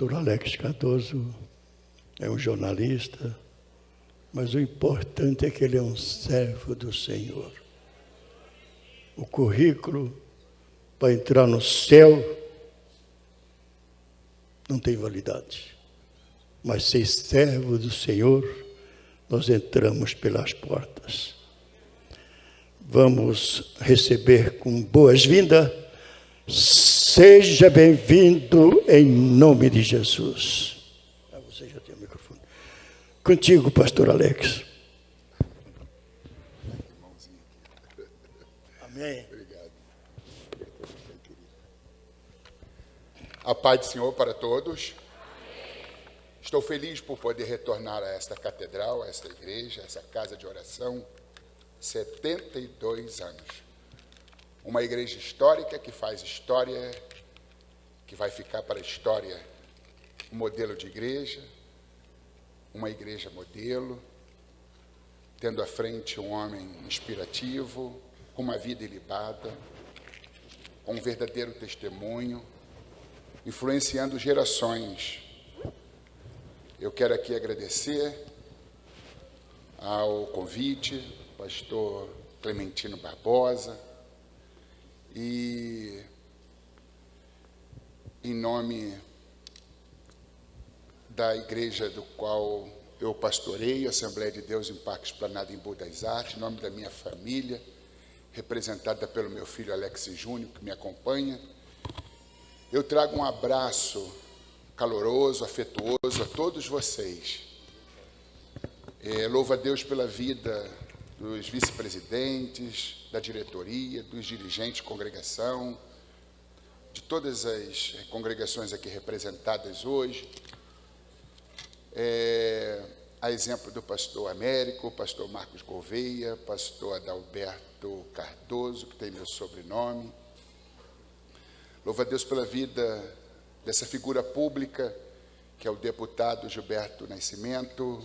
pastor Alex Cardoso é um jornalista, mas o importante é que ele é um servo do Senhor. O currículo para entrar no céu não tem validade, mas ser servo do Senhor, nós entramos pelas portas. Vamos receber com boas-vindas. Seja bem-vindo em nome de Jesus. Você já tem o microfone. Contigo, pastor Alex. Amém. Obrigado. A paz do Senhor para todos. Estou feliz por poder retornar a esta catedral, a esta igreja, a essa casa de oração. 72 anos. Uma igreja histórica que faz história, que vai ficar para a história um modelo de igreja, uma igreja modelo, tendo à frente um homem inspirativo, com uma vida ilibada, com um verdadeiro testemunho, influenciando gerações. Eu quero aqui agradecer ao convite, pastor Clementino Barbosa, e em nome da igreja do qual eu pastoreio, Assembleia de Deus em Parque Esplanada em Embu das Artes, em nome da minha família, representada pelo meu filho Alex Júnior, que me acompanha, eu trago um abraço caloroso, afetuoso a todos vocês. Louvo a Deus pela vida dos vice-presidentes, da diretoria, dos dirigentes de congregação, de todas as congregações aqui representadas hoje. A exemplo do pastor Américo, pastor Marcos Gouveia, pastor Adalberto Cardoso, que tem meu sobrenome. Louvo a Deus pela vida dessa figura pública, que é o deputado Gilberto Nascimento,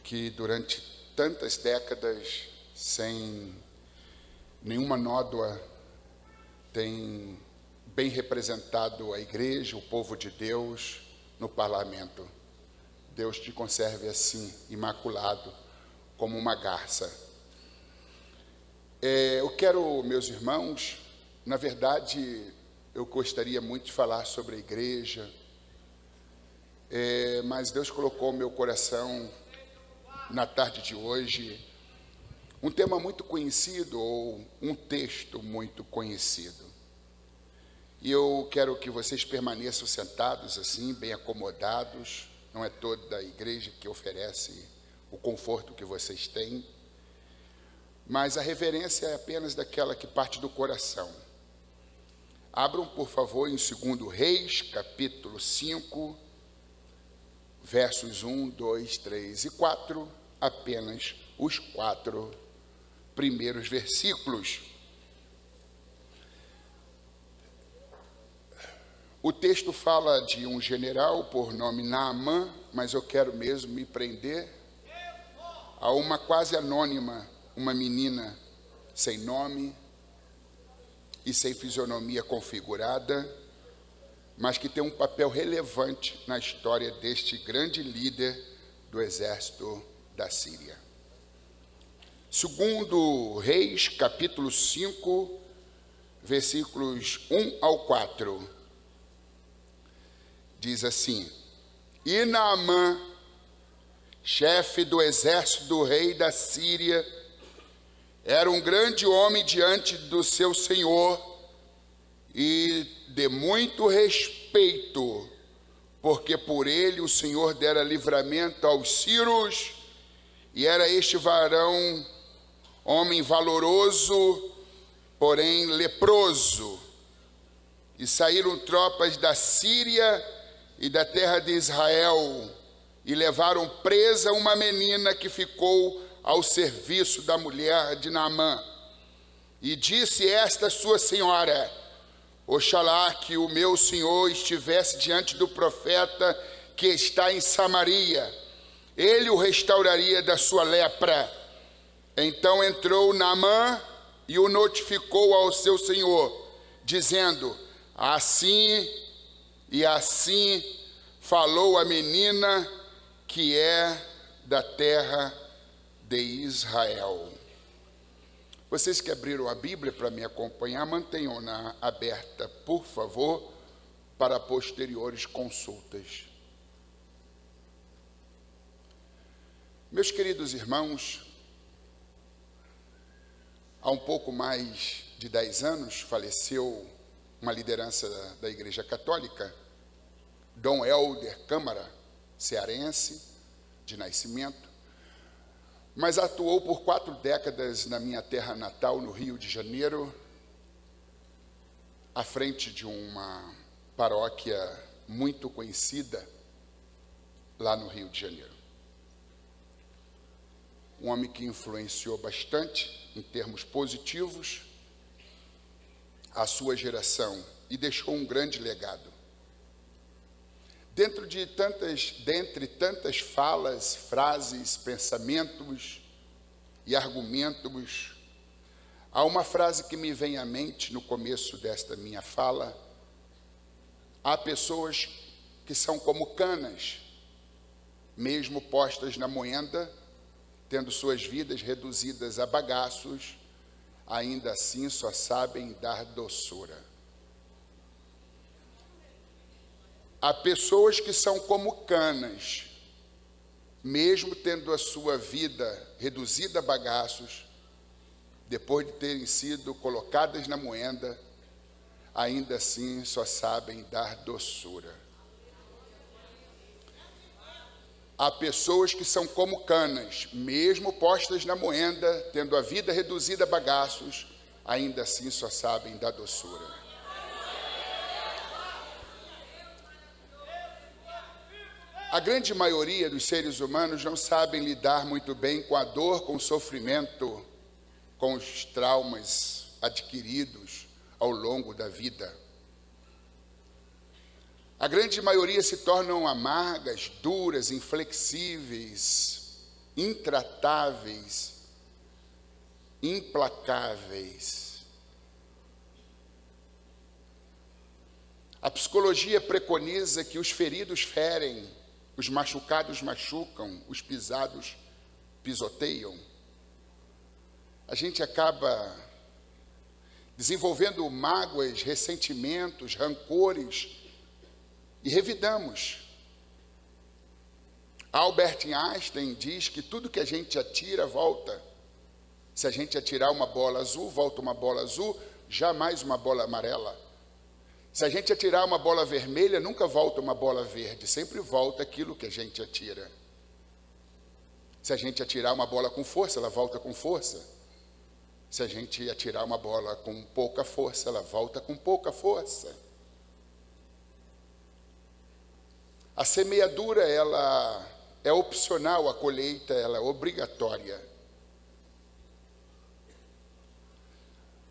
que durante tantas décadas, sem nenhuma nódoa, tem bem representado a igreja, o povo de Deus, no parlamento. Deus te conserve assim, imaculado, como uma garça. Eu quero, meus irmãos, na verdade, eu gostaria muito de falar sobre a igreja, mas Deus colocou no meu coração, na tarde de hoje, um tema muito conhecido, ou um texto muito conhecido. E eu quero que vocês permaneçam sentados assim, bem acomodados. Não é toda a igreja que oferece o conforto que vocês têm, mas a reverência é apenas daquela que parte do coração. Abram, por favor, em 2 Reis, capítulo 5, versos 1, 2, 3 e 4, apenas os 4 primeiros versículos. O texto fala de um general por nome Naamã, mas eu quero mesmo me prender a uma quase anônima, uma menina sem nome e sem fisionomia configurada, mas que tem um papel relevante na história deste grande líder do exército da Síria. 2 Reis, capítulo 5, versículos 1 ao 4. Diz assim: E Naamã, chefe do exército do rei da Síria, era um grande homem diante do seu senhor e de muito respeito, porque por ele o Senhor dera livramento aos sírios, e era este varão homem valoroso, porém leproso. E saíram tropas da Síria e da terra de Israel, e levaram presa uma menina que ficou ao serviço da mulher de Naamã. E disse esta sua senhora: Oxalá que o meu senhor estivesse diante do profeta que está em Samaria, ele o restauraria da sua lepra. Então entrou Naamã e o notificou ao seu senhor, dizendo: assim e assim falou a menina que é da terra de Israel. Vocês que abriram a Bíblia para me acompanhar, mantenham-na aberta, por favor, para posteriores consultas. Meus queridos irmãos, há um pouco mais de 10 anos faleceu uma liderança da Igreja Católica, Dom Helder Câmara, cearense, de nascimento, mas atuou por 4 décadas na minha terra natal, no Rio de Janeiro, à frente de uma paróquia muito conhecida lá no Rio de Janeiro. Um homem que influenciou bastante, em termos positivos, a sua geração e deixou um grande legado. Dentre tantas falas, frases, pensamentos e argumentos, há uma frase que me vem à mente no começo desta minha fala. Há pessoas que são como canas, mesmo postas na moenda, tendo suas vidas reduzidas a bagaços, ainda assim só sabem dar doçura. Há pessoas que são como canas, mesmo tendo a sua vida reduzida a bagaços, depois de terem sido colocadas na moenda, ainda assim só sabem dar doçura. Há pessoas que são como canas, mesmo postas na moenda, tendo a vida reduzida a bagaços, ainda assim só sabem dar doçura. A grande maioria dos seres humanos não sabem lidar muito bem com a dor, com o sofrimento, com os traumas adquiridos ao longo da vida. A grande maioria se tornam amargas, duras, inflexíveis, intratáveis, implacáveis. A psicologia preconiza que os feridos ferem, os machucados machucam, os pisados pisoteiam. A gente acaba desenvolvendo mágoas, ressentimentos, rancores e revidamos. Albert Einstein diz que tudo que a gente atira volta. Se a gente atirar uma bola azul, volta uma bola azul, jamais uma bola amarela. Se a gente atirar uma bola vermelha, nunca volta uma bola verde, sempre volta aquilo que a gente atira. Se a gente atirar uma bola com força, ela volta com força. Se a gente atirar uma bola com pouca força, ela volta com pouca força. A semeadura, ela é opcional, a colheita, ela é obrigatória.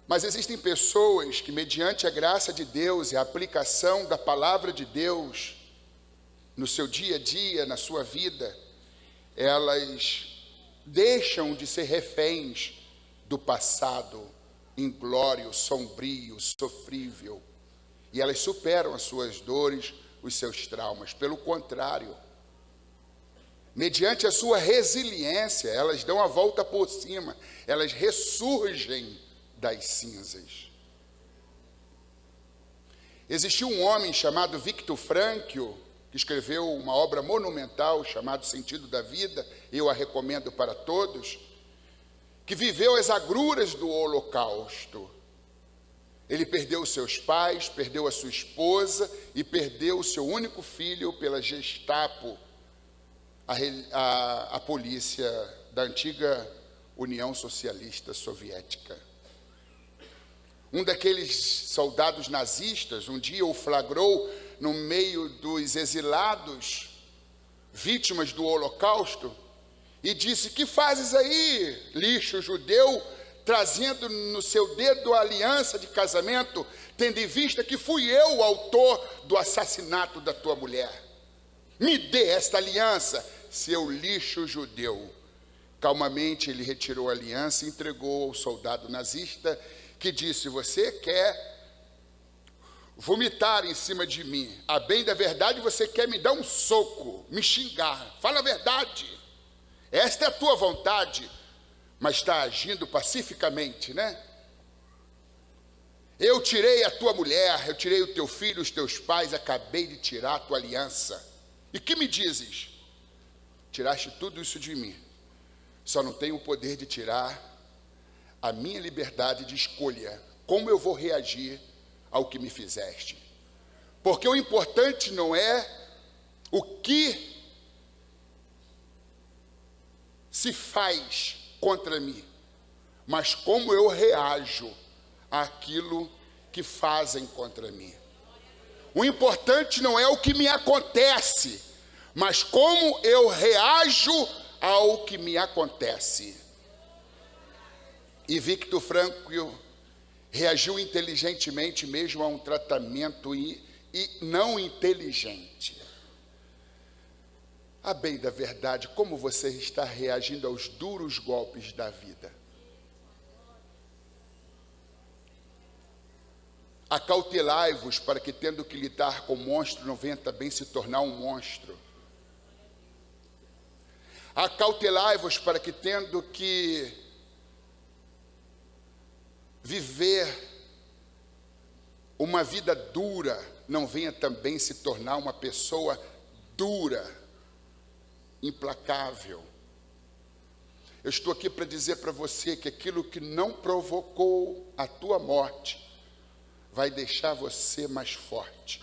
Mas existem pessoas que, mediante a graça de Deus e a aplicação da palavra de Deus no seu dia a dia, na sua vida, elas deixam de ser reféns do passado inglório, sombrio, sofrível, e elas superam as suas dores, os seus traumas. Pelo contrário, mediante a sua resiliência, elas dão a volta por cima, elas ressurgem das cinzas. Existiu um homem chamado Viktor Frankl, que escreveu uma obra monumental chamada Sentido da Vida, eu a recomendo para todos, que viveu as agruras do Holocausto. Ele perdeu seus pais, perdeu a sua esposa e perdeu o seu único filho pela Gestapo, a polícia da antiga União Socialista Soviética. Um daqueles soldados nazistas um dia o flagrou no meio dos exilados, vítimas do Holocausto, e disse: "Que fazes aí, lixo judeu, trazendo no seu dedo a aliança de casamento, tendo em vista que fui eu o autor do assassinato da tua mulher? Me dê esta aliança, seu lixo judeu." Calmamente ele retirou a aliança e entregou ao soldado nazista, que disse: "Você quer vomitar em cima de mim. A bem da verdade, você quer me dar um soco, me xingar. Fala a verdade. Esta é a tua vontade, mas está agindo pacificamente, né? Eu tirei a tua mulher, eu tirei o teu filho, os teus pais, acabei de tirar a tua aliança. E que me dizes? Tiraste tudo isso de mim. Só não tenho o poder de tirar a minha liberdade de escolha. Como eu vou reagir ao que me fizeste? Porque o importante não é o que se faz contra mim, mas como eu reajo àquilo que fazem contra mim. O importante não é o que me acontece, mas como eu reajo ao que me acontece. E Viktor Frankl reagiu inteligentemente mesmo a um tratamento e não inteligente. A bem da verdade, como você está reagindo aos duros golpes da vida? Acautelai-vos para que, tendo que lidar com o monstro, não venha também se tornar um monstro. Acautelai-vos para que, tendo que viver uma vida dura, não venha também se tornar uma pessoa dura, implacável. Eu estou aqui para dizer para você que aquilo que não provocou a tua morte vai deixar você mais forte.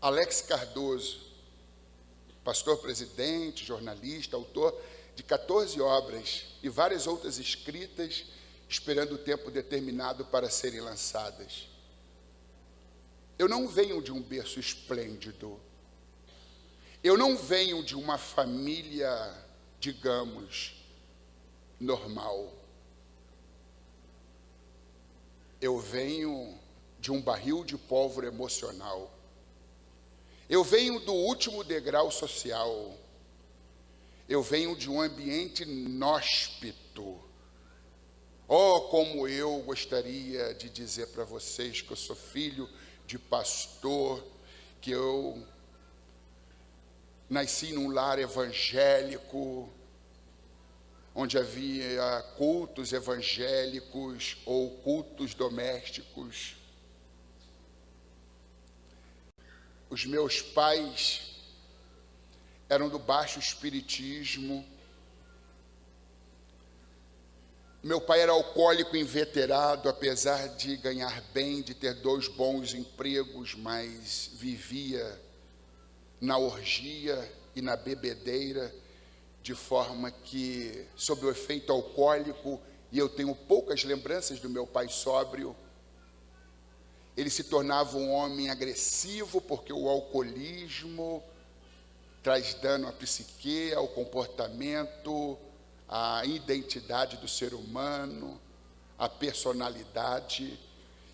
Alex Cardoso, pastor presidente, jornalista, autor de 14 obras e várias outras escritas, esperando o tempo determinado para serem lançadas. Eu não venho de um berço esplêndido. Eu não venho de uma família, digamos, normal. Eu venho de um barril de pólvora emocional. Eu venho do último degrau social. Eu venho de um ambiente inóspito. Oh, como eu gostaria de dizer para vocês que eu sou filho de pastor, que eu nasci num lar evangélico, onde havia cultos evangélicos ou cultos domésticos. Os meus pais eram do baixo espiritismo. Meu pai era alcoólico inveterado, apesar de ganhar bem, de ter 2 bons empregos, mas vivia na orgia e na bebedeira, de forma que, sob o efeito alcoólico, e eu tenho poucas lembranças do meu pai sóbrio, ele se tornava um homem agressivo, porque o alcoolismo traz dano à psique, ao comportamento, à identidade do ser humano, à personalidade.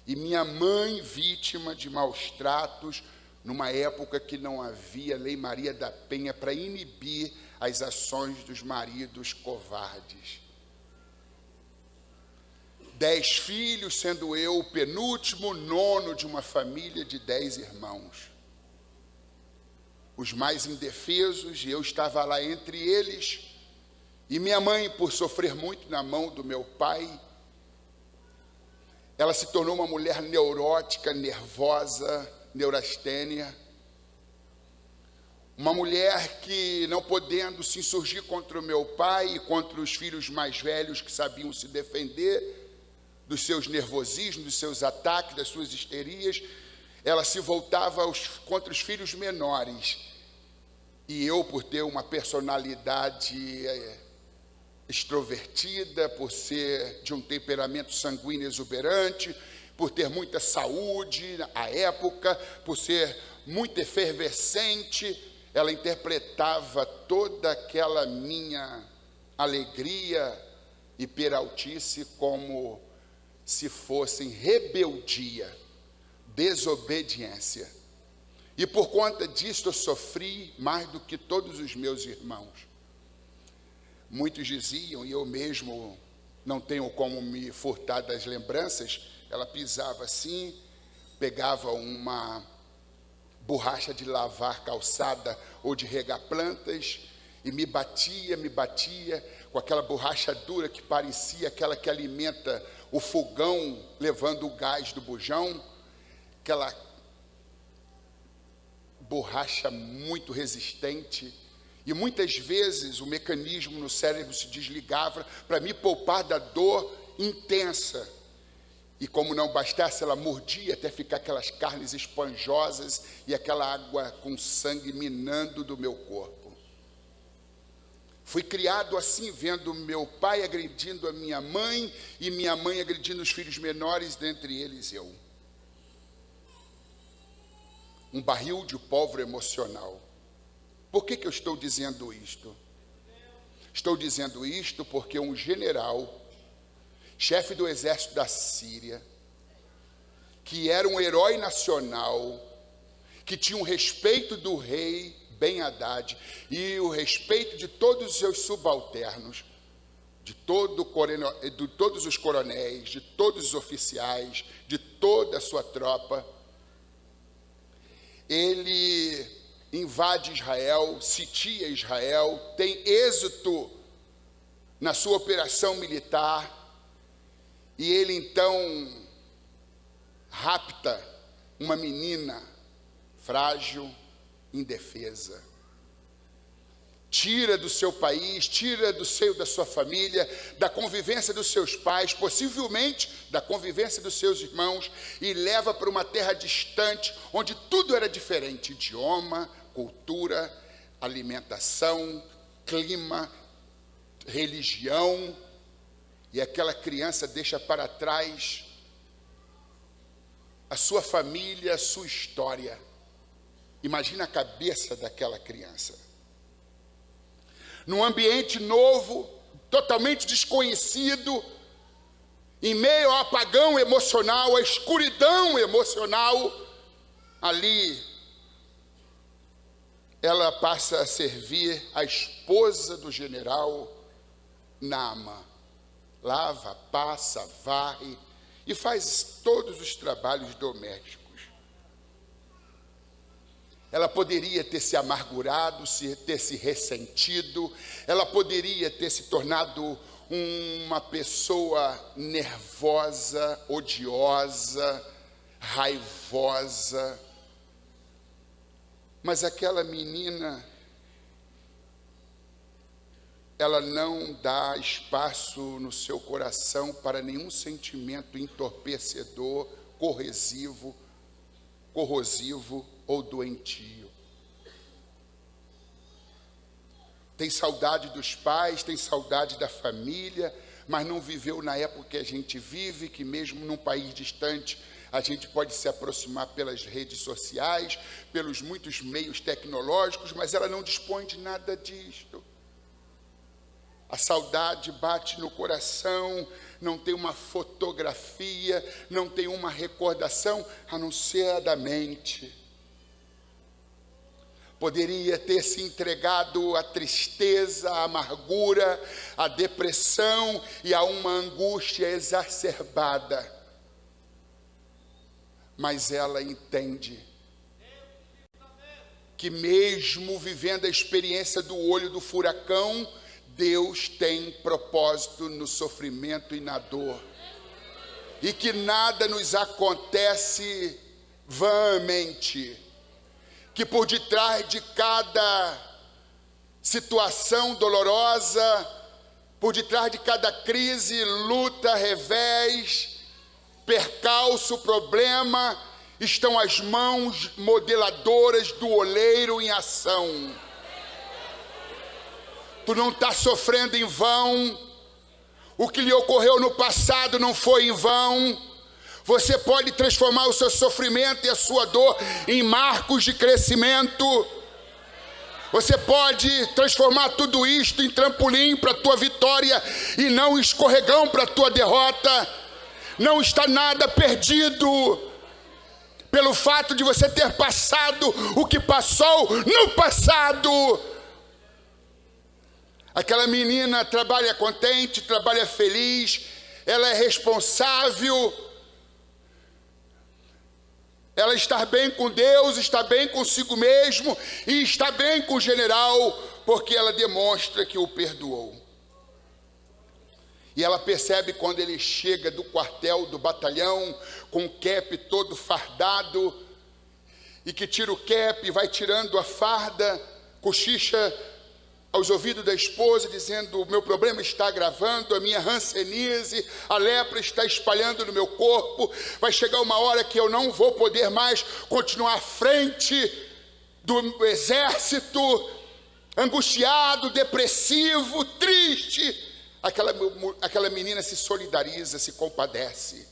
E minha mãe, vítima de maus tratos, numa época que não havia Lei Maria da Penha para inibir as ações dos maridos covardes. 10 filhos, sendo eu o penúltimo, 9º de uma família de 10 irmãos. Os mais indefesos, e eu estava lá entre eles. E minha mãe, por sofrer muito na mão do meu pai, ela se tornou uma mulher neurótica, nervosa, neurastênia. Uma mulher que, não podendo se insurgir contra o meu pai e contra os filhos mais velhos que sabiam se defender dos seus nervosismos, dos seus ataques, das suas histerias, ela se voltava contra os filhos menores. E eu, por ter uma personalidade extrovertida, por ser de um temperamento sanguíneo exuberante, por ter muita saúde à época, por ser muito efervescente, ela interpretava toda aquela minha alegria e peraltice como se fossem rebeldia, desobediência. E por conta disso eu sofri mais do que todos os meus irmãos. Muitos diziam, e eu mesmo não tenho como me furtar das lembranças, ela pisava assim, pegava uma borracha de lavar calçada ou de regar plantas e me batia com aquela borracha dura que parecia aquela que alimenta o fogão levando o gás do bujão, aquela borracha muito resistente. E muitas vezes o mecanismo no cérebro se desligava para me poupar da dor intensa. E como não bastasse, ela mordia até ficar aquelas carnes esponjosas e aquela água com sangue minando do meu corpo. Fui criado assim, vendo meu pai agredindo a minha mãe e minha mãe agredindo os filhos menores, dentre eles eu. Um barril de pólvora emocional. Por que eu estou dizendo isto? Estou dizendo isto porque um general, chefe do exército da Síria, que era um herói nacional, que tinha o respeito do rei Ben-Hadad e o respeito de todos os seus subalternos, de todos os coronéis, de todos os oficiais, de toda a sua tropa, ele invade Israel, sitia Israel, tem êxito na sua operação militar, e ele então rapta uma menina frágil, indefesa. Tira do seu país, tira do seio da sua família, da convivência dos seus pais, possivelmente da convivência dos seus irmãos, e leva para uma terra distante, onde tudo era diferente: idioma, cultura, alimentação, clima, religião. E aquela criança deixa para trás a sua família, a sua história. Imagina a cabeça daquela criança. Num ambiente novo, totalmente desconhecido, em meio ao apagão emocional, à escuridão emocional, ali ela passa a servir a esposa do general Naamã. Lava, passa, varre e faz todos os trabalhos domésticos. Ela poderia ter se amargurado, ter se ressentido, ela poderia ter se tornado uma pessoa nervosa, odiosa, raivosa. Mas aquela menina, ela não dá espaço no seu coração para nenhum sentimento entorpecedor, corrosivo ou doentio. Tem saudade dos pais, tem saudade da família, mas não viveu na época que a gente vive, que mesmo num país distante, a gente pode se aproximar pelas redes sociais, pelos muitos meios tecnológicos, mas ela não dispõe de nada disto. A saudade bate no coração, não tem uma fotografia, não tem uma recordação, a não ser a da mente. Poderia ter se entregado à tristeza, à amargura, à depressão e a uma angústia exacerbada. Mas ela entende que mesmo vivendo a experiência do olho do furacão, Deus tem propósito no sofrimento e na dor. E que nada nos acontece vãmente. Que por detrás de cada situação dolorosa, por detrás de cada crise, luta, revés, percalço, problema, estão as mãos modeladoras do oleiro em ação. Tu não está sofrendo em vão. O que lhe ocorreu no passado não foi em vão. Você pode transformar o seu sofrimento e a sua dor em marcos de crescimento. Você pode transformar tudo isto em trampolim para a tua vitória e não escorregão para a tua derrota. Não está nada perdido pelo fato de você ter passado o que passou no passado. Aquela menina trabalha contente, trabalha feliz, ela é responsável, ela está bem com Deus, está bem consigo mesmo e está bem com o general, porque ela demonstra que o perdoou. E ela percebe quando ele chega do quartel, do batalhão, com o cap todo fardado, e que tira o cap, vai tirando a farda, cochicha aos ouvidos da esposa, dizendo: o meu problema está agravando, a minha hanseníase, a lepra está espalhando no meu corpo, vai chegar uma hora que eu não vou poder mais continuar à frente do exército, angustiado, depressivo, triste. Aquela menina se solidariza, se compadece.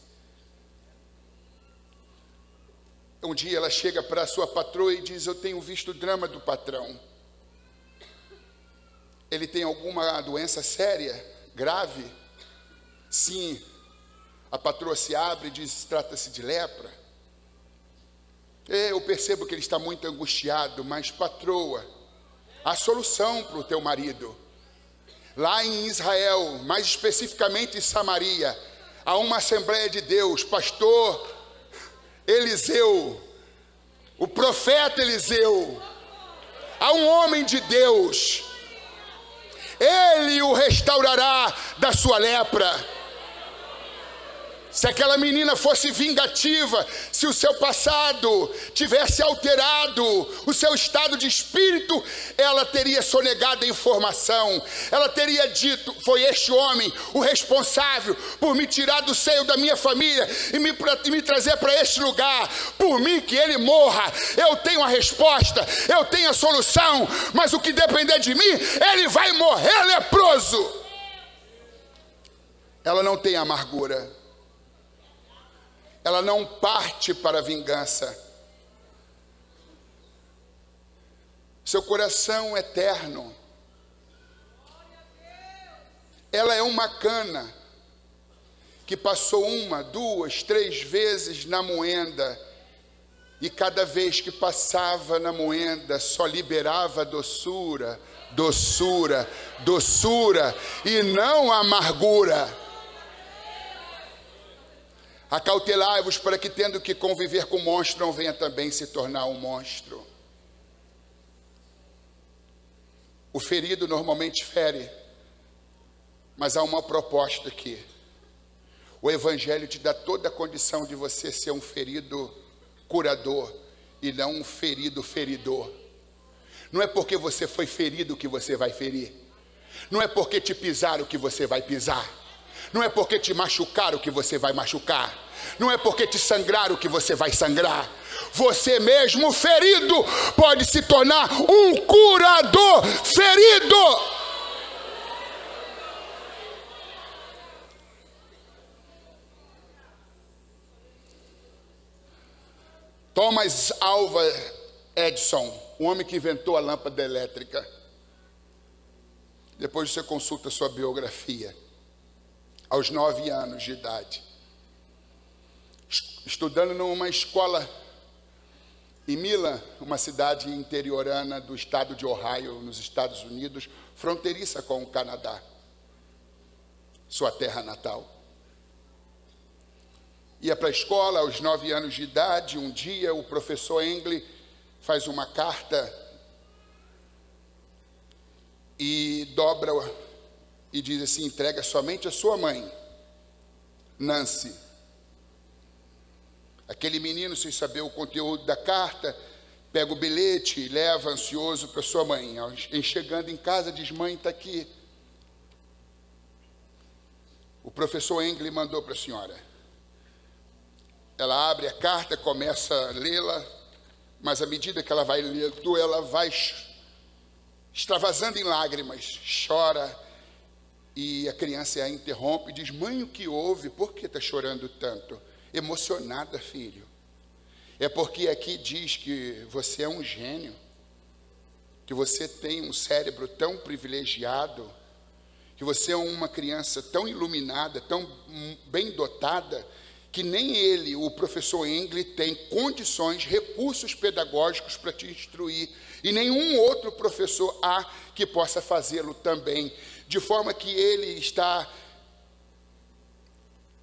Um dia ela chega para a sua patroa e diz: eu tenho visto o drama do patrão. Ele tem alguma doença séria, grave? Sim. A patroa se abre e diz: trata-se de lepra. Eu percebo que ele está muito angustiado, mas patroa, há solução para o teu marido. Lá em Israel, mais especificamente em Samaria, há uma Assembleia de Deus, pastor Eliseu, o profeta Eliseu, há um homem de Deus, ele o restaurará da sua lepra. Se aquela menina fosse vingativa, se o seu passado tivesse alterado o seu estado de espírito, ela teria sonegado a informação, ela teria dito: foi este homem o responsável por me tirar do seio da minha família e me trazer para este lugar. Por mim que ele morra, eu tenho a resposta, eu tenho a solução, mas o que depender de mim, ele vai morrer leproso. Ela não tem amargura, ela não parte para a vingança. Seu coração é terno. Ela é uma cana que passou 1, 2, 3 vezes na moenda, e cada vez que passava na moenda só liberava doçura, doçura, doçura, e não amargura. Acautelai-vos para que, tendo que conviver com o monstro, não venha também se tornar um monstro. O ferido normalmente fere, mas há uma proposta aqui. O Evangelho te dá toda a condição de você ser um ferido curador e não um ferido feridor. Não é porque você foi ferido que você vai ferir. Não é porque te pisaram que você vai pisar. Não é porque te machucaram que você vai machucar. Não é porque te sangraram que você vai sangrar. Você mesmo ferido pode se tornar um curador ferido. Thomas Alva Edison, o homem que inventou a lâmpada elétrica. Depois você consulta sua biografia. Aos 9 anos de idade, estudando numa escola em Milan, uma cidade interiorana do estado de Ohio, nos Estados Unidos, fronteiriça com o Canadá, sua terra natal. Ia para a escola aos 9 anos de idade. Um dia o professor Engle faz uma carta e dobra e diz assim: entrega somente a sua mãe, Nancy. Aquele menino, sem saber o conteúdo da carta, pega o bilhete e leva ansioso para sua mãe. Chegando em casa, diz: mãe, está aqui. O professor Engle mandou para a senhora. Ela abre a carta, começa a lê-la, mas à medida que ela vai lendo, ela vai extravasando em lágrimas, chora. E a criança a interrompe e diz: mãe, o que houve? Por que está chorando tanto? Emocionada, filho. É porque aqui diz que você é um gênio, que você tem um cérebro tão privilegiado, que você é uma criança tão iluminada, tão bem dotada, que nem ele, o professor Engle, tem condições, recursos pedagógicos para te instruir, e nenhum outro professor há que possa fazê-lo também, de forma que ele está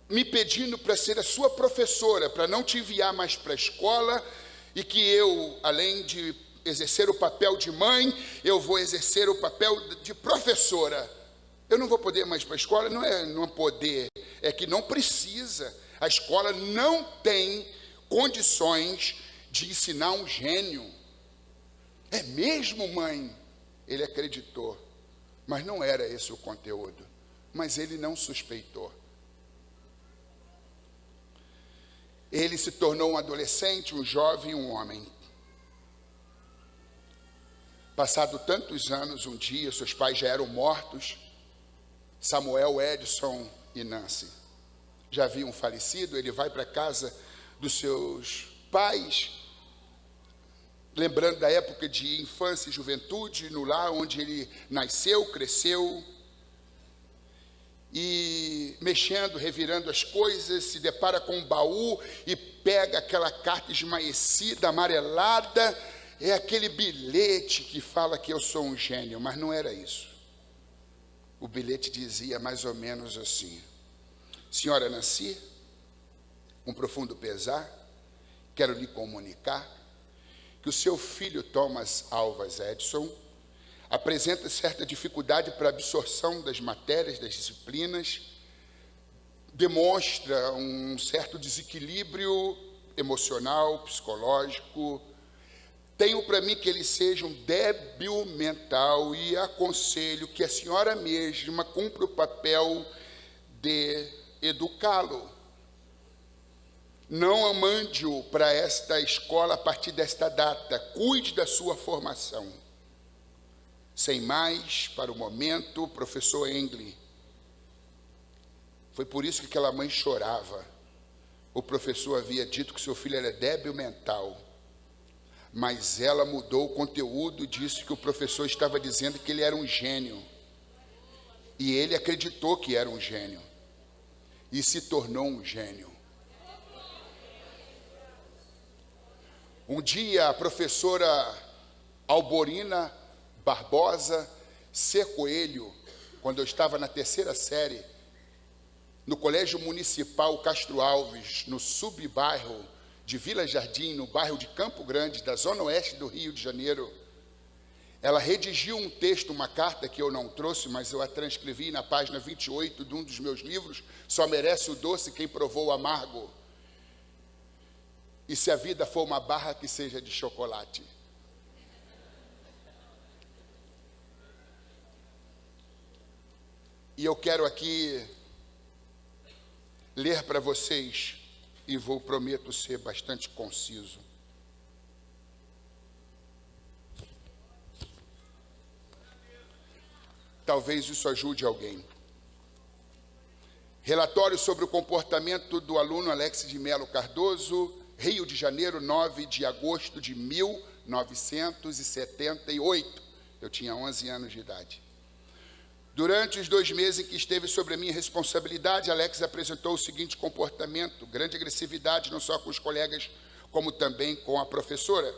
me pedindo para ser a sua professora, para não te enviar mais para a escola, e que eu, além de exercer o papel de mãe, eu vou exercer o papel de professora. Eu não vou poder mais para a escola, não é não poder, é que não precisa. A escola não tem condições de ensinar um gênio. É mesmo, mãe? Ele acreditou, mas não era esse o conteúdo. Mas ele não suspeitou. Ele se tornou um adolescente, um jovem, um homem. Passado tantos anos, um dia, seus pais já eram mortos, Samuel, Edson e Nancy já haviam falecido. Ele vai para a casa dos seus pais, lembrando da época de infância e juventude, no lar onde ele nasceu, cresceu, e mexendo, revirando as coisas, se depara com um baú e pega aquela carta esmaecida, amarelada. É aquele bilhete que fala que eu sou um gênio, mas não era isso. O bilhete dizia mais ou menos assim: Senhora Nancy, com profundo pesar, quero lhe comunicar que o seu filho Thomas Alvas Edison apresenta certa dificuldade para a absorção das matérias, das disciplinas, demonstra um certo desequilíbrio emocional, psicológico. Tenho para mim que ele seja um débil mental e aconselho que a senhora mesma cumpra o papel de educá-lo. Não mande-o para esta escola a partir desta data. Cuide da sua formação. Sem mais, para o momento, professor Engle. Foi por isso que aquela mãe chorava. O professor havia dito que seu filho era débil mental. Mas ela mudou o conteúdo, disse que o professor estava dizendo que ele era um gênio. E ele acreditou que era um gênio. E se tornou um gênio. Um dia a professora Alborina Barbosa C. Coelho, quando eu estava na 3ª série, no Colégio Municipal Castro Alves, no subbairro de Vila Jardim, no bairro de Campo Grande, da zona oeste do Rio de Janeiro, ela redigiu um texto, uma carta que eu não trouxe, mas eu a transcrevi na página 28 de um dos meus livros, Só Merece o Doce Quem Provou o Amargo. E se a vida for uma barra, que seja de chocolate. E eu quero aqui ler para vocês, e prometo ser bastante conciso. Talvez isso ajude alguém. Relatório sobre o comportamento do aluno Alex de Melo Cardoso, Rio de Janeiro, 9 de agosto de 1978. Eu tinha 11 anos de idade. Durante os 2 meses em que esteve sobre a minha responsabilidade, Alex apresentou o seguinte comportamento: grande agressividade, não só com os colegas, como também com a professora.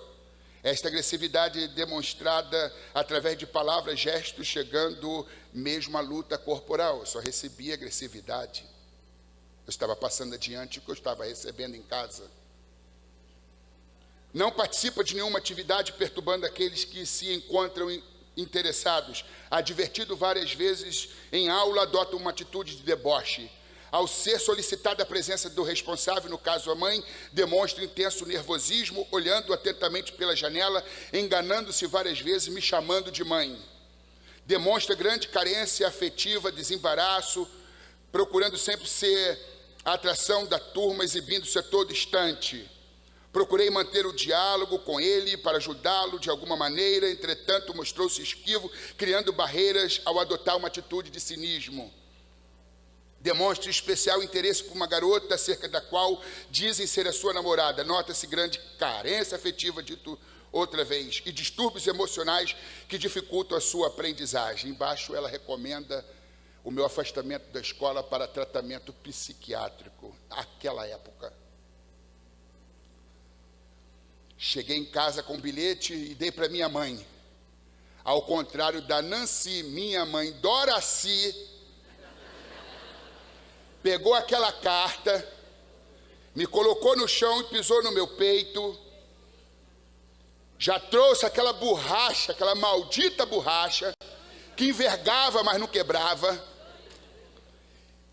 Esta agressividade é demonstrada através de palavras, gestos, chegando mesmo à luta corporal. Eu só recebia agressividade. Eu estava passando adiante o que eu estava recebendo em casa. Não participa de nenhuma atividade perturbando aqueles que se encontram interessados. Advertido várias vezes em aula, adota uma atitude de deboche. Ao ser solicitada a presença do responsável, no caso a mãe, demonstra intenso nervosismo, olhando atentamente pela janela, enganando-se várias vezes, me chamando de mãe. Demonstra grande carência afetiva, desembaraço, procurando sempre ser a atração da turma, exibindo-se a todo instante. Procurei manter o diálogo com ele para ajudá-lo de alguma maneira, entretanto mostrou-se esquivo, criando barreiras ao adotar uma atitude de cinismo. Demonstra especial interesse por uma garota acerca da qual dizem ser a sua namorada. Nota-se grande carência afetiva, dito outra vez, e distúrbios emocionais que dificultam a sua aprendizagem. Embaixo ela recomenda o meu afastamento da escola para tratamento psiquiátrico, naquela época. Cheguei em casa com o bilhete e dei para minha mãe. Ao contrário da Nancy, minha mãe, Doraci, pegou aquela carta, me colocou no chão e pisou no meu peito. Já trouxe aquela borracha, aquela maldita borracha, que envergava, mas não quebrava.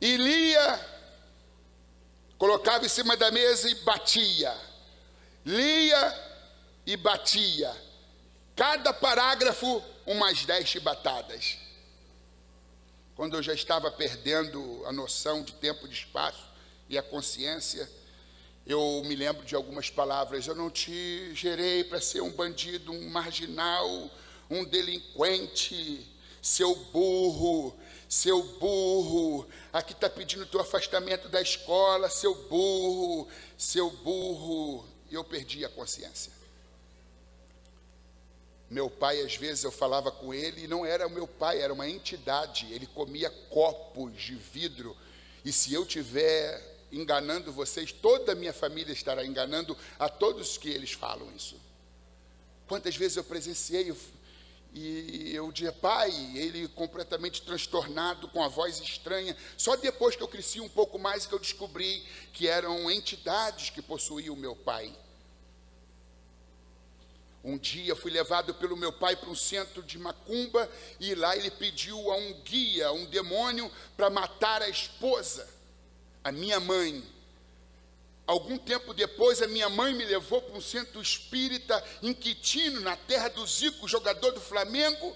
E lia, colocava em cima da mesa e batia. Lia e batia. Cada parágrafo, umas 10 chibatadas. Quando eu já estava perdendo a noção de tempo e de espaço e a consciência, eu me lembro de algumas palavras. Eu não te gerei para ser um bandido, um marginal, um delinquente, seu burro, aqui está pedindo teu afastamento da escola, seu burro. E eu perdi a consciência. Meu pai, às vezes, eu falava com ele, e não era o meu pai, era uma entidade. Ele comia copos de vidro, e se eu estiver enganando vocês, toda a minha família estará enganando a todos que eles falam isso. Quantas vezes eu presenciei, e eu dizia, pai, ele completamente transtornado, com a voz estranha. Só depois que eu cresci um pouco mais, que eu descobri que eram entidades que possuíam o meu pai. Um dia eu fui levado pelo meu pai para um centro de macumba, e lá ele pediu a um guia, um demônio, para matar a esposa, a minha mãe. Algum tempo depois, a minha mãe me levou para um centro espírita em Quitino, na terra do Zico, jogador do Flamengo,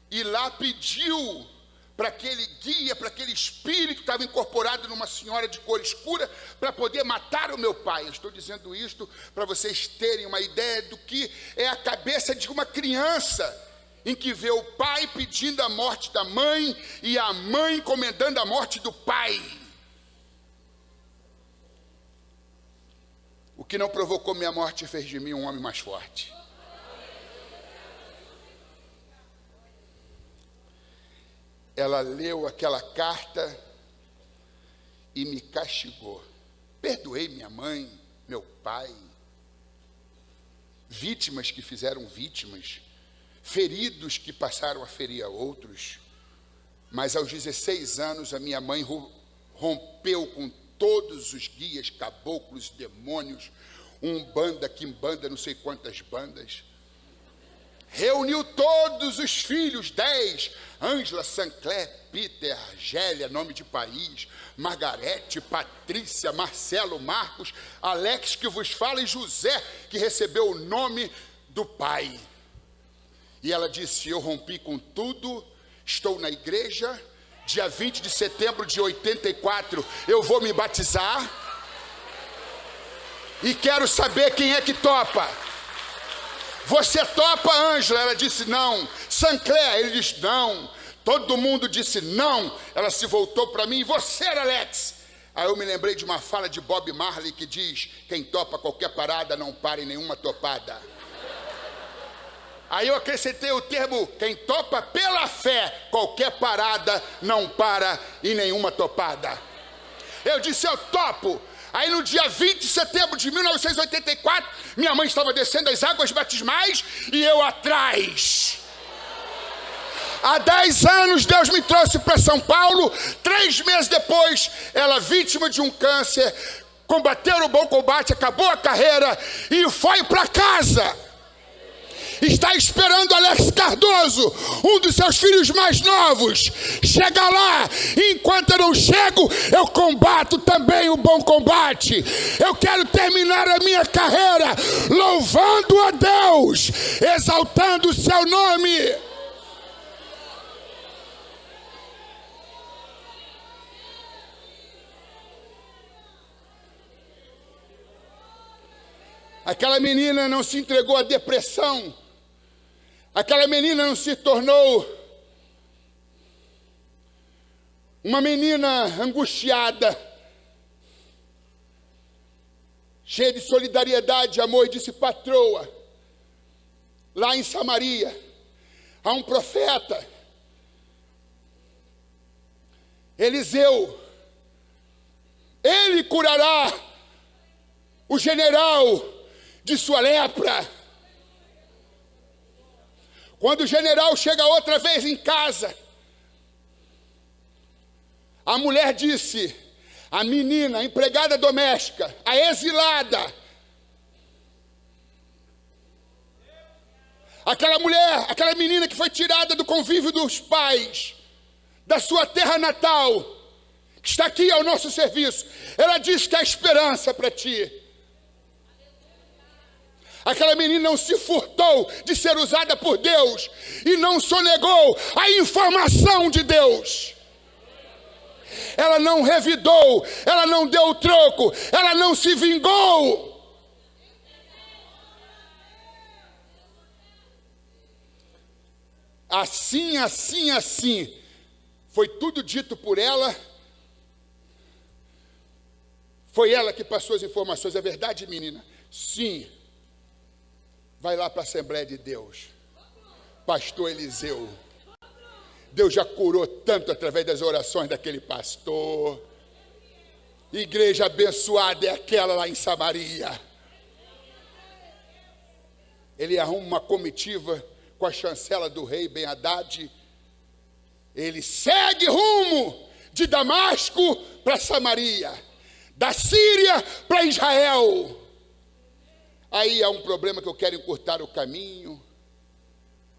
e lá pediu para aquele guia, para aquele espírito que estava incorporado numa senhora de cor escura, para poder matar o meu pai. Eu estou dizendo isto para vocês terem uma ideia do que é a cabeça de uma criança, em que vê o pai pedindo a morte da mãe e a mãe encomendando a morte do pai. O que não provocou minha morte fez de mim um homem mais forte. Ela leu aquela carta e me castigou. Perdoei minha mãe, meu pai, vítimas que fizeram vítimas, feridos que passaram a ferir a outros. Mas aos 16 anos a minha mãe rompeu com todos os guias, caboclos, demônios, umbanda, quimbanda, não sei quantas bandas. Reuniu todos os filhos, 10, Ângela, Sancler, Peter, Argélia, nome de país, Margarete, Patrícia, Marcelo, Marcos, Alex, que vos fala, e José, que recebeu o nome do pai. E ela disse, eu rompi com tudo, estou na igreja, dia 20 de setembro de 84, eu vou me batizar, e quero saber quem é que topa. Você topa, Ângela? Ela disse não. Sancler? Ele disse não. Todo mundo disse não. Ela se voltou para mim, e você, Alex? Aí eu me lembrei de uma fala de Bob Marley que diz, quem topa qualquer parada não para em nenhuma topada. Aí eu acrescentei o termo, quem topa pela fé, qualquer parada não para em nenhuma topada. Eu disse, eu topo. Aí no dia 20 de setembro de 1984, minha mãe estava descendo as águas batismais e eu atrás. Há 10 anos Deus me trouxe para São Paulo. 3 meses depois, ela vítima de um câncer, combateu o bom combate, acabou a carreira e foi para casa. Está esperando Alex Cardoso, um dos seus filhos mais novos. Chega lá, e enquanto eu não chego, eu combato também o bom combate. Eu quero terminar a minha carreira louvando a Deus, exaltando o seu nome. Aquela menina não se entregou à depressão. Aquela menina não se tornou uma menina angustiada, cheia de solidariedade, amor, e disse, patroa, lá em Samaria, há um profeta Eliseu, ele curará o general de sua lepra. Quando o general chega outra vez em casa, a mulher disse, a menina, a empregada doméstica, a exilada, aquela mulher, aquela menina que foi tirada do convívio dos pais, da sua terra natal, que está aqui ao nosso serviço, ela disse que há esperança para ti. Aquela menina não se furtou de ser usada por Deus e não sonegou a informação de Deus. Ela não revidou, ela não deu troco, ela não se vingou. Assim, foi tudo dito por ela. Foi ela que passou as informações. É verdade, menina? Sim. Vai lá para a Assembleia de Deus. Pastor Eliseu. Deus já curou tanto através das orações daquele pastor. Igreja abençoada é aquela lá em Samaria. Ele arruma uma comitiva com a chancela do rei Ben-Hadad. Ele segue rumo de Damasco para Samaria, da Síria para Israel. Aí há um problema que eu quero encurtar o caminho,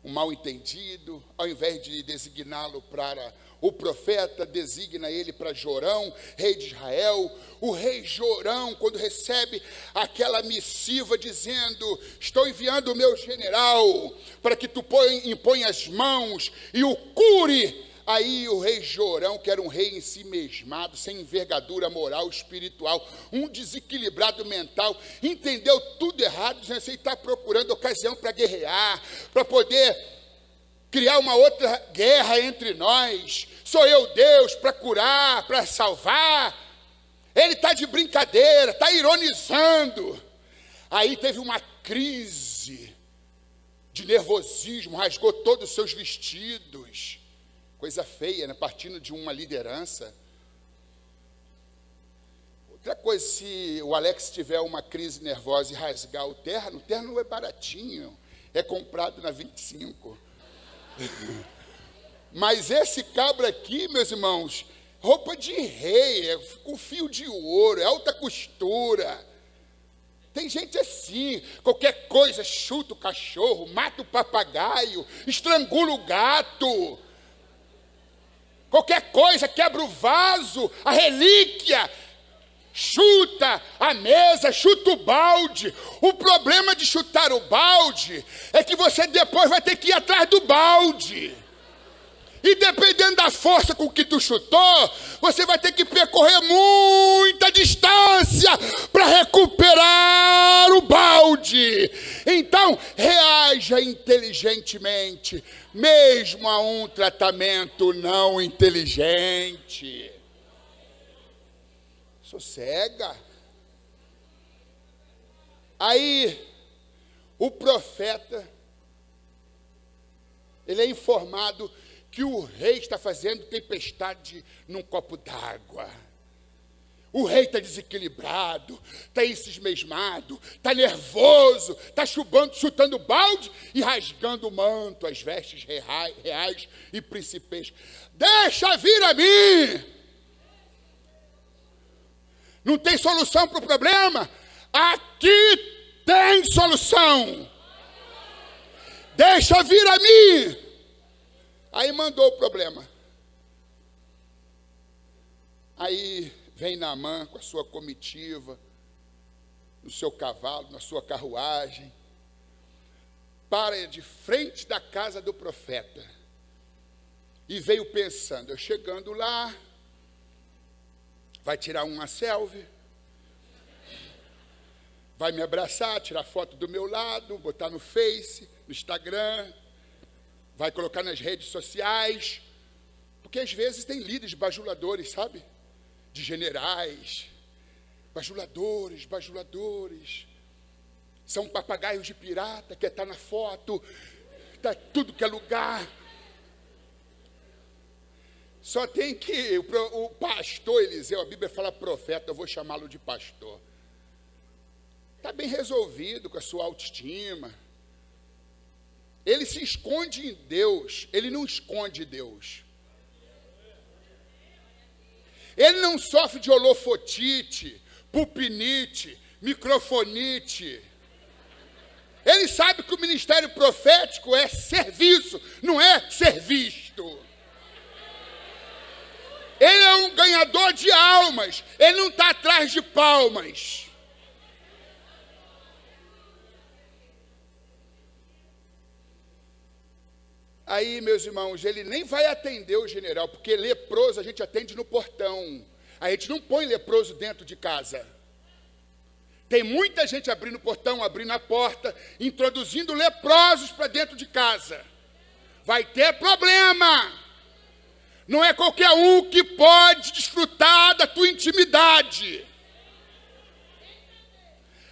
um mal entendido. Ao invés de designá-lo para o profeta, designa ele para Jorão, rei de Israel. O rei Jorão, quando recebe aquela missiva dizendo, estou enviando o meu general para que tu imponha as mãos e o cure. Aí o rei Jorão, que era um rei em si mesmado, sem envergadura moral, espiritual, um desequilibrado mental, entendeu tudo errado, dizendo assim, ele está procurando ocasião para guerrear, para poder criar uma outra guerra entre nós. Sou eu Deus para curar, para salvar. Ele está de brincadeira, está ironizando. Aí teve uma crise de nervosismo, rasgou todos os seus vestidos. Coisa feia, né? Partindo de uma liderança. Outra coisa, se o Alex tiver uma crise nervosa e rasgar o terno é baratinho, é comprado na 25. Mas esse cabra aqui, meus irmãos, roupa de rei, com fio de ouro, é alta costura. Tem gente assim, qualquer coisa, chuta o cachorro, mata o papagaio, estrangula o gato. Qualquer coisa, quebra o vaso, a relíquia, chuta a mesa, chuta o balde. O problema de chutar o balde é que você depois vai ter que ir atrás do balde. E dependendo da força com que tu chutou, você vai ter que percorrer muita distância para recuperar o balde. Então, reaja inteligentemente, mesmo a um tratamento não inteligente. Sossega. Aí, o profeta, ele é informado que o rei está fazendo tempestade num copo d'água. O rei está desequilibrado, está encismado, está nervoso, está chutando balde e rasgando o manto, as vestes reais e principescas. Deixa vir a mim! Não tem solução para o problema? Aqui tem solução. Deixa vir a mim! Aí mandou o problema. Aí vem Naamã com a sua comitiva, no seu cavalo, na sua carruagem, para de frente da casa do profeta. E veio pensando, eu chegando lá, vai tirar uma selfie, vai me abraçar, tirar foto do meu lado, botar no Face, no Instagram, vai colocar nas redes sociais, porque às vezes tem líderes bajuladores, sabe? De generais, bajuladores, são papagaios de pirata, quer estar na foto, está tudo que é lugar. Só tem que, o pastor Eliseu, a Bíblia fala profeta, eu vou chamá-lo de pastor. Está bem resolvido com a sua autoestima. Ele se esconde em Deus, ele não esconde Deus. Ele não sofre de holofotite, pulpinite, microfonite. Ele sabe que o ministério profético é serviço, não é ser visto. Ele é um ganhador de almas, ele não está atrás de palmas. Aí, meus irmãos, ele nem vai atender o general, porque leproso a gente atende no portão. A gente não põe leproso dentro de casa. Tem muita gente abrindo o portão, abrindo a porta, introduzindo leprosos para dentro de casa. Vai ter problema. Não é qualquer um que pode desfrutar da tua intimidade.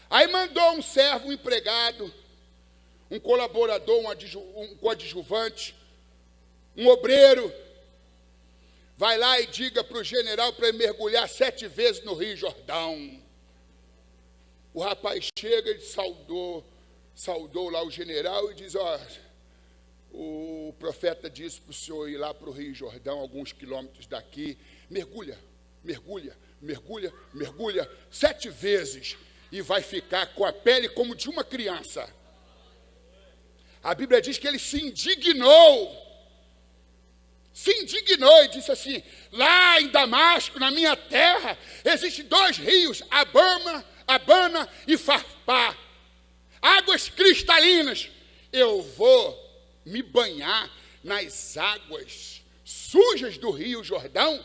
Aí mandou um servo, um empregado, um colaborador, um coadjuvante, um obreiro, vai lá e diga para o general para ele mergulhar 7 vezes no Rio Jordão. O rapaz chega e saudou lá o general e diz, o profeta disse para o senhor ir lá para o Rio Jordão, alguns quilômetros daqui, mergulha 7 vezes e vai ficar com a pele como de uma criança. A Bíblia diz que ele se indignou e disse assim, lá em Damasco, na minha terra, existem 2 rios, Abana e Farpá, águas cristalinas. Eu vou me banhar nas águas sujas do Rio Jordão?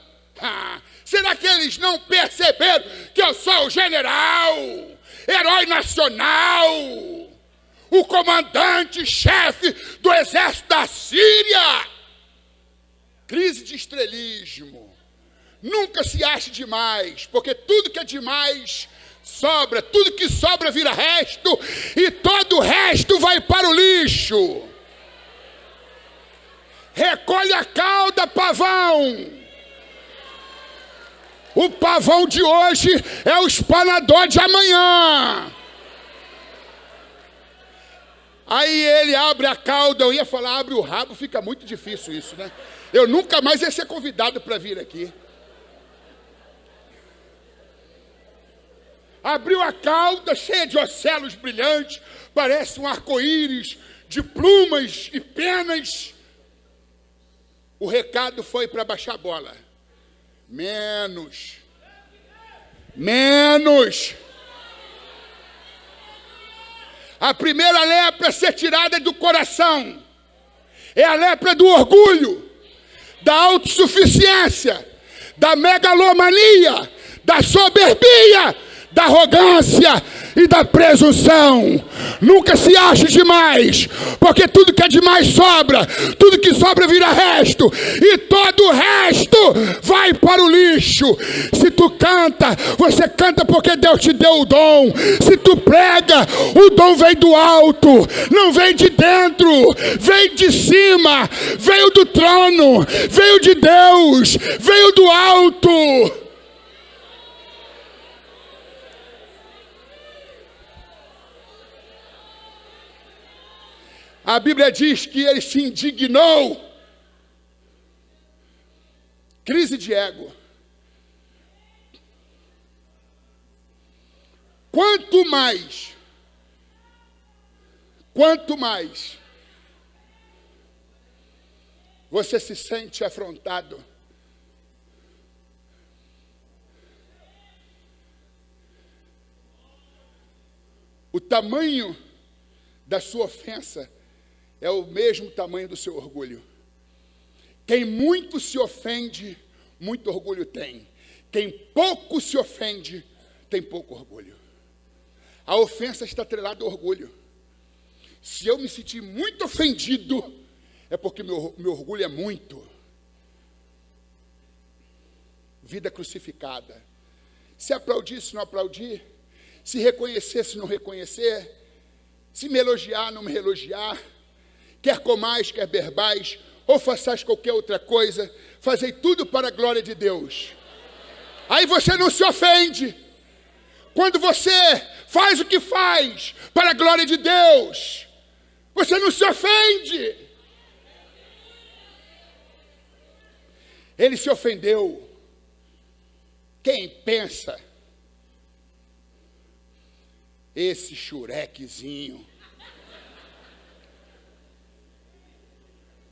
Será que eles não perceberam que eu sou o general, herói nacional, o comandante-chefe do exército da Síria? Crise de estrelismo. Nunca se ache demais, porque tudo que é demais sobra, tudo que sobra vira resto, e todo o resto vai para o lixo. Recolhe a cauda, pavão. O pavão de hoje é o espanador de amanhã. Aí ele abre a cauda, eu ia falar abre o rabo, fica muito difícil isso, né? Eu nunca mais ia ser convidado para vir aqui. Abriu a cauda, cheia de ocelos brilhantes, parece um arco-íris de plumas e penas. O recado foi para baixar a bola. Menos. A primeira lepra a ser tirada é do coração. É a lepra do orgulho, da autossuficiência, da megalomania, da soberbia, da arrogância e da presunção. Nunca se ache demais, porque tudo que é demais sobra, tudo que sobra vira resto, e todo o resto vai para o lixo. Se tu canta, você canta porque Deus te deu o dom. Se tu prega, o dom vem do alto, não vem de dentro, vem de cima, veio do trono, veio de Deus, veio do alto. A Bíblia diz que ele se indignou. Crise de ego. Quanto mais você se sente afrontado, o tamanho da sua ofensa é o mesmo tamanho do seu orgulho. Quem muito se ofende, muito orgulho tem. Quem pouco se ofende, tem pouco orgulho. A ofensa está atrelada ao orgulho. Se eu me sentir muito ofendido, é porque meu orgulho é muito. Vida crucificada. Se aplaudir, se não aplaudir, se reconhecer, se não reconhecer, se me elogiar, não me elogiar, quer comais, quer bebais, ou façais qualquer outra coisa, fazei tudo para a glória de Deus. Aí você não se ofende. Quando você faz o que faz para a glória de Deus, você não se ofende. Ele se ofendeu. Quem pensa, esse xurequezinho,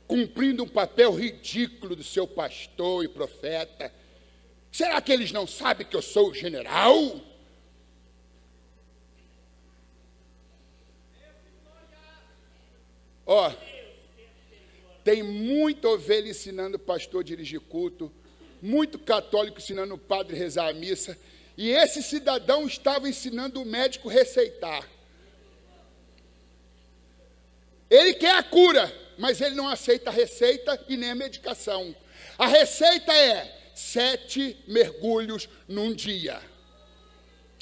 cumprindo um papel ridículo do seu pastor e profeta, será que eles não sabem que eu sou o general? Ó, tem muita ovelha ensinando o pastor a dirigir culto, muito católico ensinando o padre a rezar a missa, e esse cidadão estava ensinando o médico a receitar. Ele quer a cura, mas ele não aceita a receita e nem a medicação. A receita é 7 mergulhos num dia.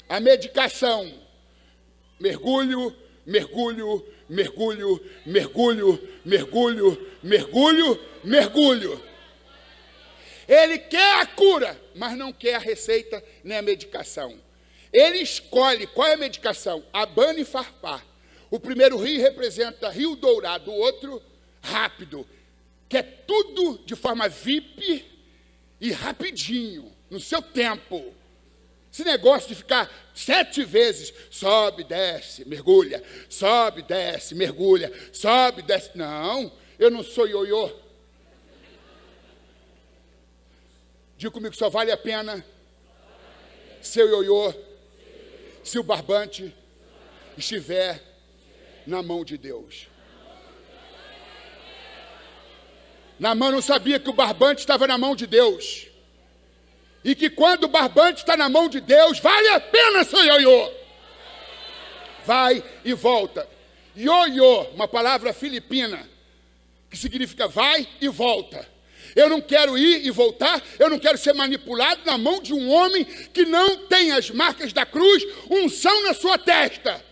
A medicação, mergulho, mergulho, mergulho, mergulho, mergulho, mergulho, mergulho. Ele quer a cura, mas não quer a receita nem a medicação. Ele escolhe qual é a medicação, Abana e Farpar. O primeiro rio representa Rio Dourado, o outro rápido, que é tudo de forma VIP e rapidinho, no seu tempo. Esse negócio de ficar 7 vezes, sobe, desce, mergulha, sobe, desce, mergulha, sobe, desce. Não, eu não sou ioiô. Diga comigo, só vale a pena ser ioiô se o barbante estiver na mão de Deus. Naamã não sabia que o barbante estava na mão de Deus. E que quando o barbante está na mão de Deus, vale a pena ser ioiô. Vai e volta. Ioiô, uma palavra filipina, que significa vai e volta. Eu não quero ir e voltar, eu não quero ser manipulado na mão de um homem que não tem as marcas da cruz, unção na sua testa.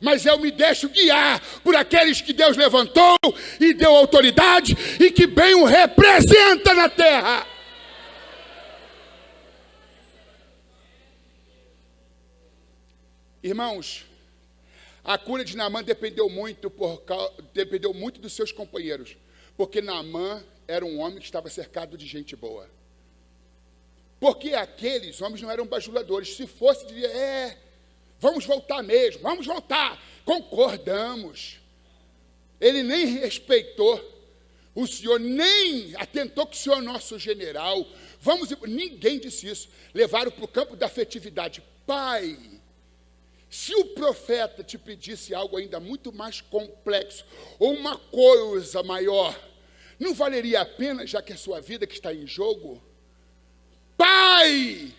Mas eu me deixo guiar por aqueles que Deus levantou e deu autoridade e que bem o representa na terra. Irmãos, a cura de Naamã dependeu muito dos seus companheiros, porque Naamã era um homem que estava cercado de gente boa. Porque aqueles homens não eram bajuladores. Se fosse, diria, vamos voltar mesmo, vamos voltar. Concordamos. Ele nem respeitou o Senhor, nem atentou que o Senhor é nosso general. Ninguém disse isso. Levaram para o campo da afetividade. Pai, se o profeta te pedisse algo ainda muito mais complexo, ou uma coisa maior, não valeria a pena, já que é a sua vida que está em jogo? Pai,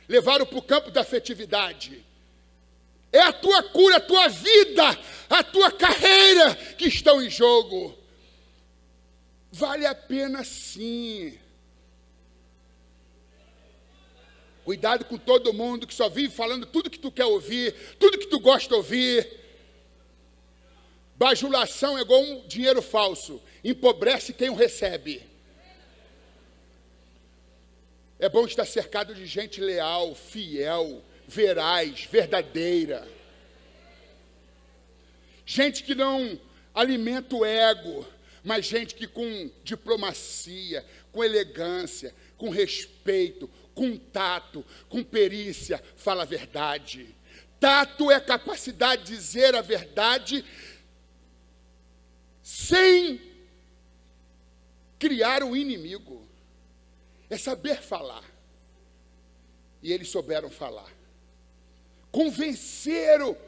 levaram para o campo da afetividade. É a tua cura, a tua vida, a tua carreira que estão em jogo. Vale a pena sim. Cuidado com todo mundo que só vive falando tudo que tu quer ouvir, tudo que tu gosta de ouvir. Bajulação é igual um dinheiro falso. Empobrece quem o recebe. É bom estar cercado de gente leal, fiel, veraz, verdadeira. Gente que não alimenta o ego, mas gente que com diplomacia, com elegância, com respeito, com tato, com perícia, fala a verdade. Tato é a capacidade de dizer a verdade sem criar um inimigo. É saber falar. E eles souberam falar. Convenceram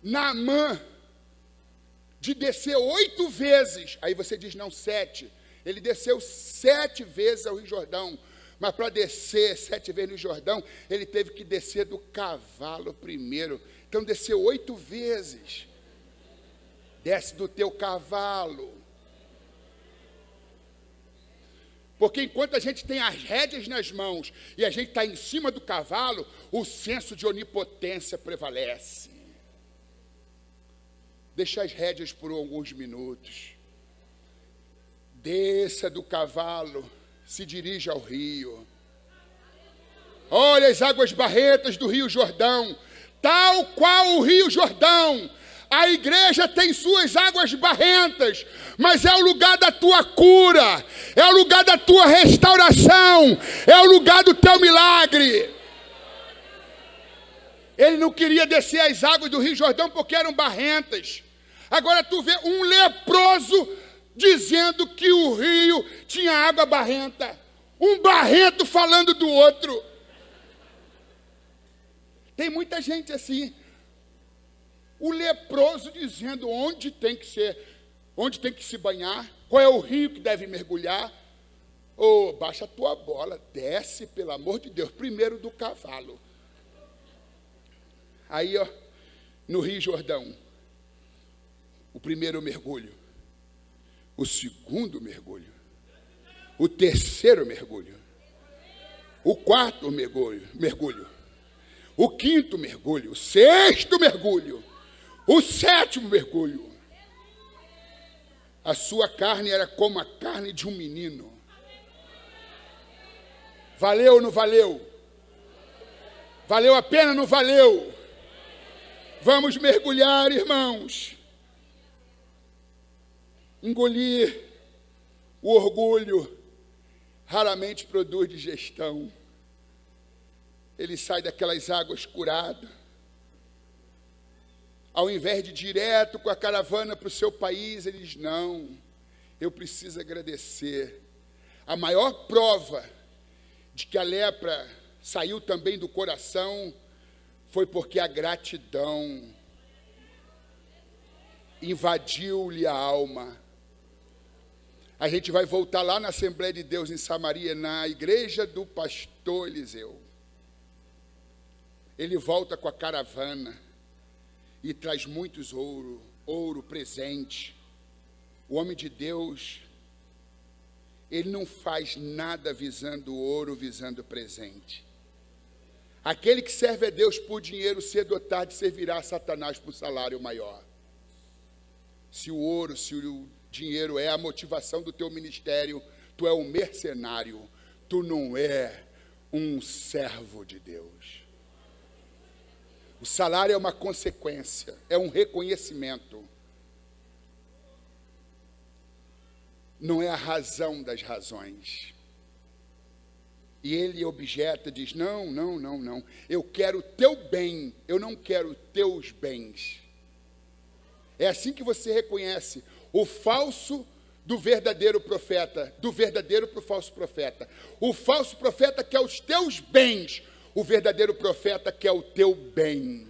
Naamã de descer 8 vezes. Aí você diz, não, 7. Ele desceu 7 vezes ao Rio Jordão. Mas para descer 7 vezes no Jordão, ele teve que descer do cavalo primeiro. Então desceu 8 vezes. Desce do teu cavalo. Porque enquanto a gente tem as rédeas nas mãos e a gente está em cima do cavalo, o senso de onipotência prevalece. Deixa as rédeas por alguns minutos. Desça do cavalo se dirige ao rio. Olha as águas barrentas do Rio Jordão, tal qual o Rio Jordão. A igreja tem suas águas barrentas, mas é o lugar da tua cura, é o lugar da tua restauração, é o lugar do teu milagre. Ele não queria descer as águas do Rio Jordão porque eram barrentas. Agora tu vê um leproso dizendo que o rio tinha água barrenta. Um barrento falando do outro. Tem muita gente assim. O leproso dizendo onde tem que ser, onde tem que se banhar, qual é o rio que deve mergulhar. Oh, baixa a tua bola, desce, pelo amor de Deus, primeiro do cavalo. Aí, ó, no Rio Jordão, o primeiro mergulho, o segundo mergulho, o terceiro mergulho, o quarto mergulho, o quinto mergulho, o sexto mergulho, o sétimo mergulho. A sua carne era como a carne de um menino. Valeu ou não valeu? Valeu a pena ou não valeu? Vamos mergulhar, irmãos. Engolir o orgulho raramente produz digestão. Ele sai daquelas águas curado. Ao invés de ir direto com a caravana para o seu país, ele diz, não, eu preciso agradecer. A maior prova de que a lepra saiu também do coração foi porque a gratidão invadiu-lhe a alma. A gente vai voltar lá na Assembleia de Deus em Samaria, na igreja do pastor Eliseu. Ele volta com a caravana e traz muitos ouro presente. O homem de Deus, ele não faz nada visando ouro, visando presente. Aquele que serve a Deus por dinheiro, cedo ou tarde, servirá a Satanás por salário maior. Se o ouro, se o dinheiro é a motivação do teu ministério, tu é um mercenário, tu não é um servo de Deus. O salário é uma consequência, é um reconhecimento. Não é a razão das razões. E ele objeta, diz, não, eu quero o teu bem, eu não quero teus bens. É assim que você reconhece o falso do verdadeiro profeta, do verdadeiro para o falso profeta. O falso profeta quer os teus bens, o verdadeiro profeta quer o teu bem.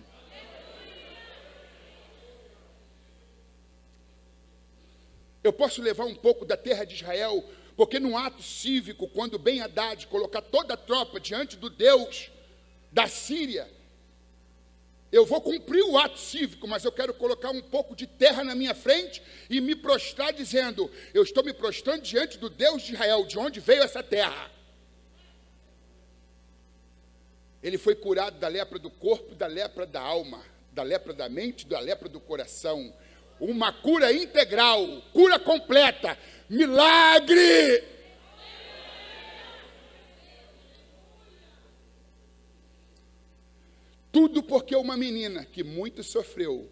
Eu posso levar um pouco da terra de Israel, porque num ato cívico, quando Ben-Hadad colocar toda a tropa diante do Deus da Síria, eu vou cumprir o ato cívico, mas eu quero colocar um pouco de terra na minha frente e me prostrar dizendo, eu estou me prostrando diante do Deus de Israel, de onde veio essa terra. Ele foi curado da lepra do corpo, da lepra da alma, da lepra da mente, da lepra do coração. Uma cura integral, cura completa, milagre! Tudo porque uma menina que muito sofreu,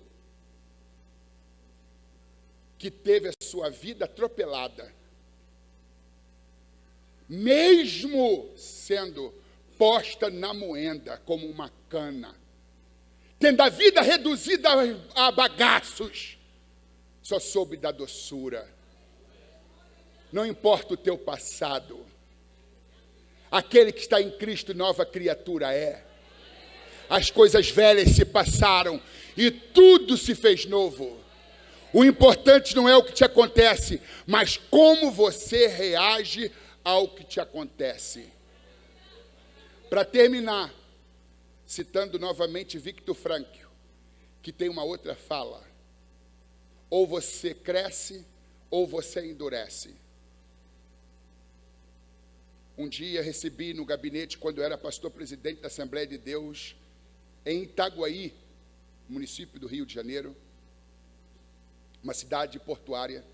que teve a sua vida atropelada, mesmo sendo posta na moenda como uma cana, tendo a vida reduzida a bagaços, só soube da doçura. Não importa o teu passado, aquele que está em Cristo, nova criatura é. As coisas velhas se passaram e tudo se fez novo. O importante não é o que te acontece, mas como você reage ao que te acontece. Para terminar, citando novamente Viktor Frankl, que tem uma outra fala: ou você cresce, ou você endurece. Um dia recebi no gabinete, quando eu era pastor-presidente da Assembleia de Deus, em Itaguaí, município do Rio de Janeiro, uma cidade portuária.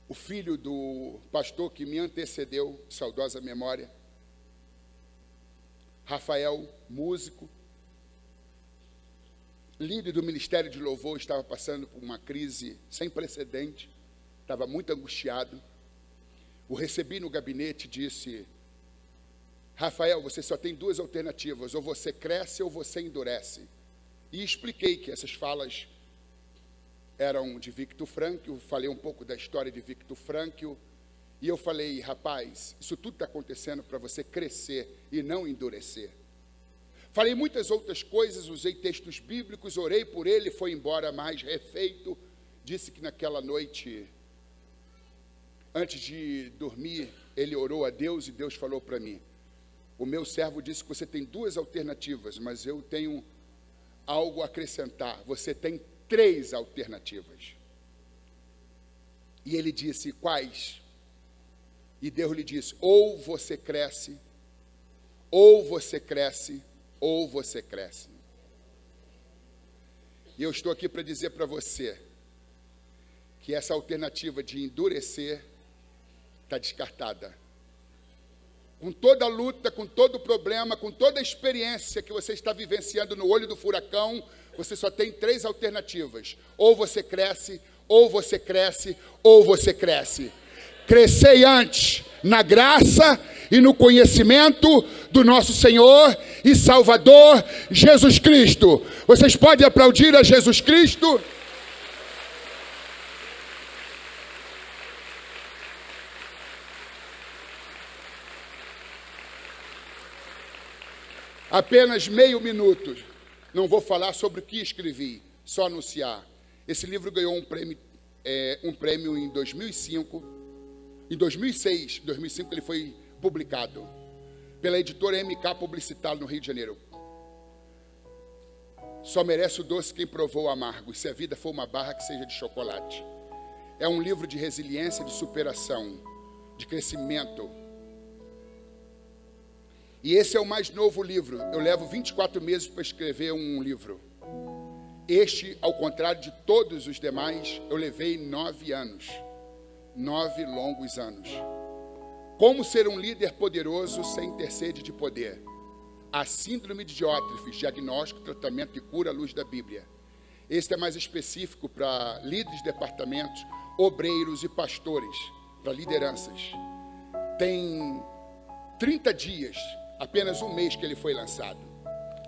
o filho do pastor que me antecedeu, saudosa memória, Rafael, músico, líder do Ministério de Louvor, estava passando por uma crise sem precedente, estava muito angustiado. O recebi no gabinete e disse: Rafael, você só tem duas alternativas, ou você cresce ou você endurece. E expliquei que essas falas eram de Viktor Frankl, falei um pouco da história de Viktor Frankl, e eu falei: rapaz, isso tudo está acontecendo para você crescer e não endurecer. Falei muitas outras coisas, usei textos bíblicos, orei por ele, foi embora mais refeito. Disse que naquela noite, antes de dormir, ele orou a Deus e Deus falou para mim: o meu servo disse que você tem duas alternativas, mas eu tenho algo a acrescentar. Você tem 3 alternativas. E ele disse: quais? E Deus lhe disse: ou você cresce, ou você cresce, ou você cresce. E eu estou aqui para dizer para você que essa alternativa de endurecer está descartada. Com toda a luta, com todo o problema, com toda a experiência que você está vivenciando no olho do furacão, você só tem 3 alternativas: ou você cresce, ou você cresce, ou você cresce. Crescei antes na graça e no conhecimento do nosso Senhor e Salvador Jesus Cristo. Vocês podem aplaudir a Jesus Cristo? Apenas meio minuto. Não vou falar sobre o que escrevi, só anunciar. Esse livro ganhou um prêmio em 2005. Em 2006, 2005 ele foi publicado pela editora MK Publicitário no Rio de Janeiro. Só merece o doce quem provou o amargo. E se a vida for uma barra, que seja de chocolate. É um livro de resiliência, de superação, de crescimento. E esse é o mais novo livro. Eu levo 24 meses para escrever um livro. Este, ao contrário de todos os demais, eu levei 9 anos. 9 longos anos. Como ser um líder poderoso sem ter sede de poder? A síndrome de Diótrefes, diagnóstico, tratamento e cura à luz da Bíblia. Este é mais específico para líderes de departamentos, obreiros e pastores, para lideranças. Tem 30 dias, apenas um mês que ele foi lançado.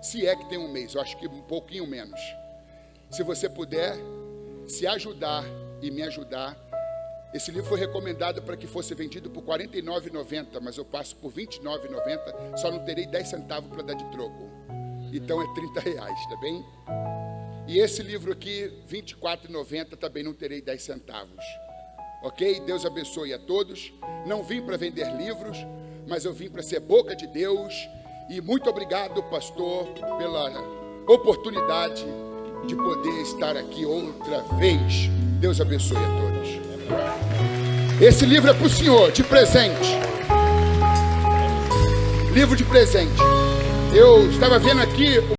Se é que tem um mês, eu acho que um pouquinho menos. Se você puder se ajudar e me ajudar. Esse livro foi recomendado para que fosse vendido por R$ 49,90, mas eu passo por R$ 29,90, só não terei 10 centavos para dar de troco. Então é R$ 30, tá bem? E esse livro aqui, R$ 24,90, também não terei 10 centavos. Ok? Deus abençoe a todos. Não vim para vender livros, mas eu vim para ser boca de Deus. E muito obrigado, pastor, pela oportunidade de poder estar aqui outra vez. Deus abençoe a todos. Esse livro é para o senhor, de presente. Livro de presente. Eu estava vendo aqui